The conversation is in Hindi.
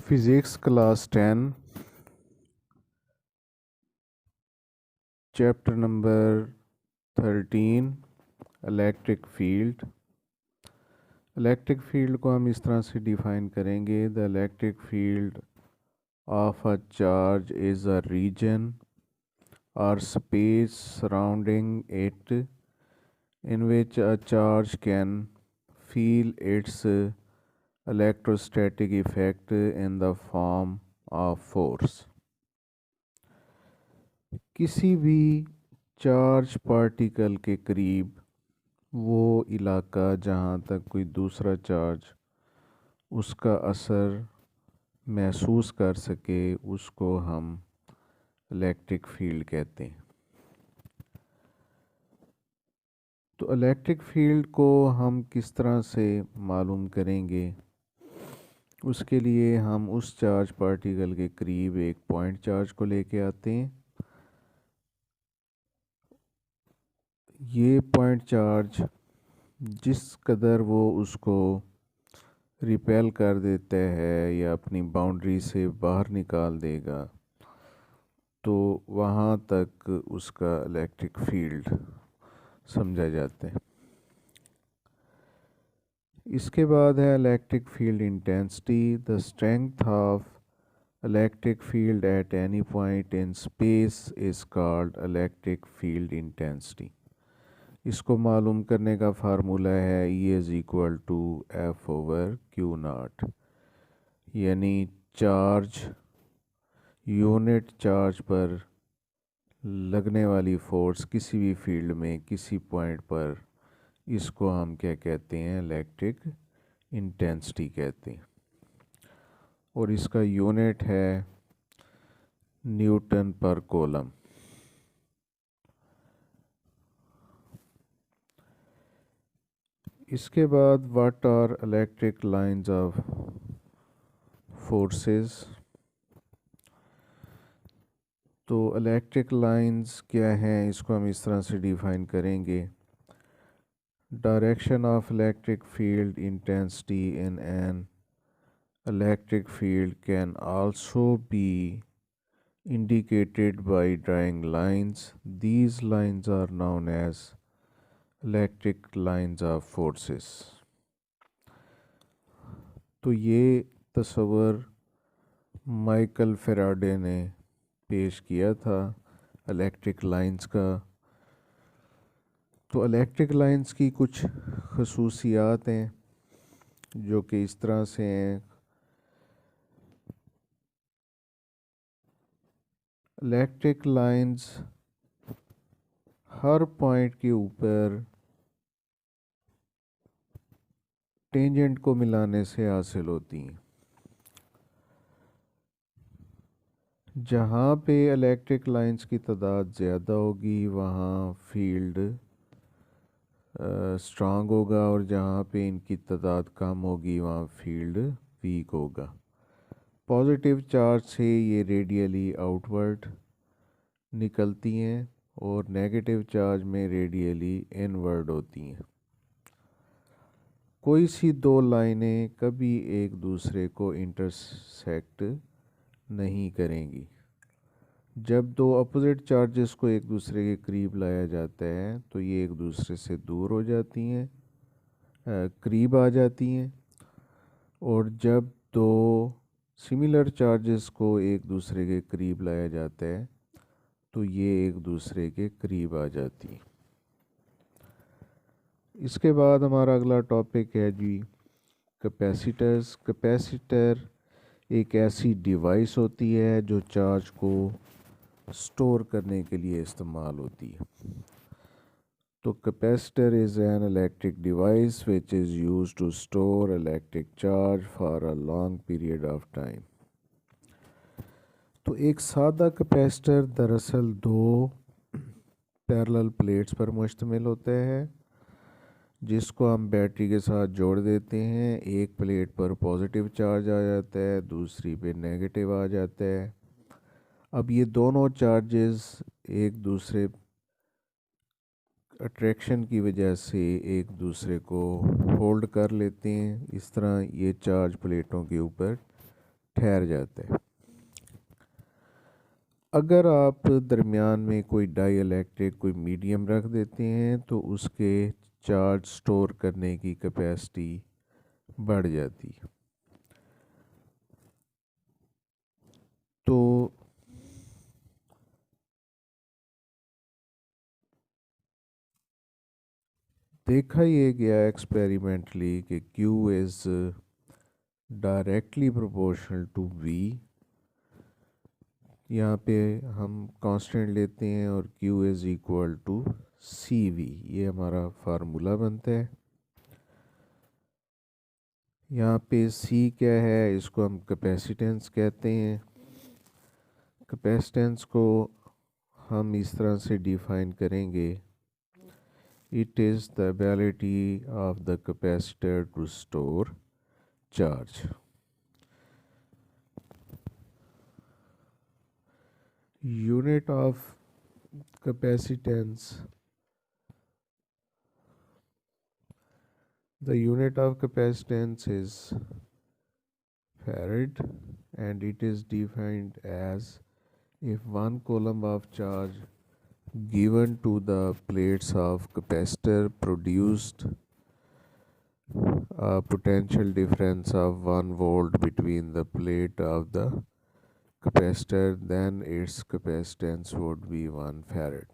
Physics class 10 chapter number 13 electric field. Electric field को हम इस तरह से डिफ़ाइन करेंगे। The electric field of a charge is a region or space surrounding it in which a charge can feel its electrostatic effect in the form of force। किसी भी चार्ज पार्टिकल के करीब वो इलाका जहाँ तक कोई दूसरा चार्ज उसका असर महसूस कर सके उसको हम इलेक्ट्रिक फील्ड कहते हैं। तो इलेक्ट्रिक फील्ड को हम किस तरह से मालूम करेंगे, उसके लिए हम उस चार्ज पार्टिकल के करीब एक पॉइंट चार्ज को लेके आते हैं। ये पॉइंट चार्ज जिस कदर वो उसको रिपेल कर देता है या अपनी बाउंड्री से बाहर निकाल देगा तो वहाँ तक उसका इलेक्ट्रिक फील्ड समझा जाता है। इसके बाद है electric field intensity. The strength of electric field at any point in space is called electric field intensity. इसको मालूम करने का फार्मूला है E=F/Q0, यानी चार्ज यूनिट चार्ज पर लगने वाली फोर्स किसी भी फील्ड में किसी पॉइंट पर, इसको हम क्या कहते हैं, इलेक्ट्रिक इंटेंसिटी कहते हैं। और इसका यूनिट है न्यूटन पर कूलम। इसके बाद what are electric lines of forces. तो इलेक्ट्रिक लाइंस क्या हैं, इसको हम इस तरह से डिफाइन करेंगे। Direction of electric field intensity in an electric field can also be indicated by drawing lines. These lines are known as electric lines of forces। तो ये तस्वर माइकल फेराडे ने पेश किया था इलेक्ट्रिक लाइंस का। तो इलेक्ट्रिक लाइंस की कुछ खसूसियात हैं जो कि इस तरह से हैं। इलेक्ट्रिक लाइंस हर पॉइंट के ऊपर टेंजेंट को मिलाने से हासिल होती हैं। जहाँ पे इलेक्ट्रिक लाइंस की तादाद ज़्यादा होगी वहाँ फील्ड स्ट्रांग होगा, और जहाँ पे इनकी तादाद कम होगी वहाँ फील्ड वीक होगा। पॉजिटिव चार्ज से ये रेडियली आउटवर्ड निकलती हैं और नेगेटिव चार्ज में रेडियली इनवर्ड होती हैं। कोई सी दो लाइनें कभी एक दूसरे को इंटरसेक्ट नहीं करेंगी। जब दो अपोजिट चार्जेस को एक दूसरे के करीब लाया जाता है तो ये एक दूसरे से दूर हो जाती हैं, करीब आ जाती हैं। और जब दो सिमिलर चार्जेस को एक दूसरे के करीब लाया जाता है तो ये एक दूसरे के करीब आ जाती हैं। इसके बाद हमारा अगला टॉपिक है जी कैपेसिटर्स। कैपेसिटर एक ऐसी डिवाइस होती है जो चार्ज को स्टोर करने के लिए इस्तेमाल होती है। तो capacitor is an electric device which is used to store electric charge for a long period of time. तो एक सादा कैपेसिटर दरअसल दो पैरेलल प्लेट्स पर मुश्तमिल होता है जिसको हम बैटरी के साथ जोड़ देते हैं। एक प्लेट पर पॉजिटिव चार्ज आ जाता है, दूसरी पे नेगेटिव आ जाता है। अब ये दोनों चार्जेस एक दूसरे अट्रैक्शन की वजह से एक दूसरे को होल्ड कर लेते हैं। इस तरह ये चार्ज प्लेटों के ऊपर ठहर जाता है। अगर आप दरमियान में कोई डाई इलेक्ट्रिक कोई मीडियम रख देते हैं तो उसके चार्ज स्टोर करने की कैपेसिटी बढ़ जाती है। तो देखा ये गया एक्सपेरिमेंटली कि Q is directly proportional to V। यहाँ पे हम कांस्टेंट लेते हैं और Q is equal to CV, ये हमारा फार्मूला बनता है। यहाँ पे C क्या है, इसको हम कैपेसिटेंस कहते हैं। कैपेसिटेंस को हम इस तरह से डिफाइन करेंगे, it is the ability of the capacitor to store charge. Unit of capacitance, the unit of capacitance is farad, and it is defined as if 1 coulomb of charge given to the plates of capacitor produced a potential difference of 1 volt between the plate of the capacitor, then its capacitance would be 1 farad.